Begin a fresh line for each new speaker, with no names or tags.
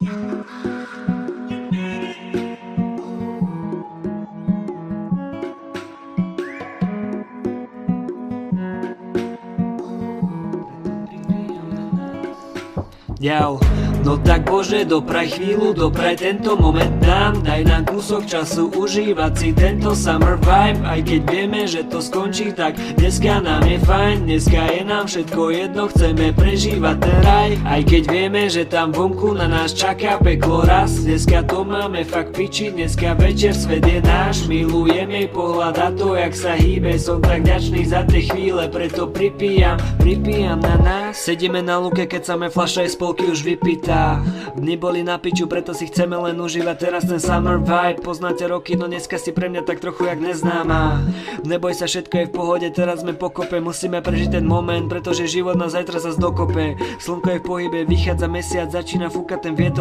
Jau, no tak Bože, dopraj chvíľu, dopraj tento moment nám. Daj nám kúsok času užívať si tento summer vibe. Aj keď vieme, že to skončí, tak dneska nám je fajn. Dneska je nám všetko jedno, chceme prežívať ten raj. Aj keď vieme, že tam vonku na nás čaká peklo raz. Dneska to máme fakt piči, dneska večer svet je náš. Milujem jej pohľad a to, jak sa hýbe. Som tak vďačný za tie chvíle, preto pripíjam na nás. Sedíme na lúke, keď samé fľaša je spolky už vypitá. Dni boli na piču, preto si chceme len užívať teraz ten summer vibe. Poznáte roky, no dneska si pre mňa tak trochu jak neznáma. Neboj sa, všetko je v pohode, teraz sme pokope. Musíme prežiť ten moment, pretože život nás zajtra zas dokope. Slnko je v pohybe, vychádza mesiac, začína fúkať ten vietor.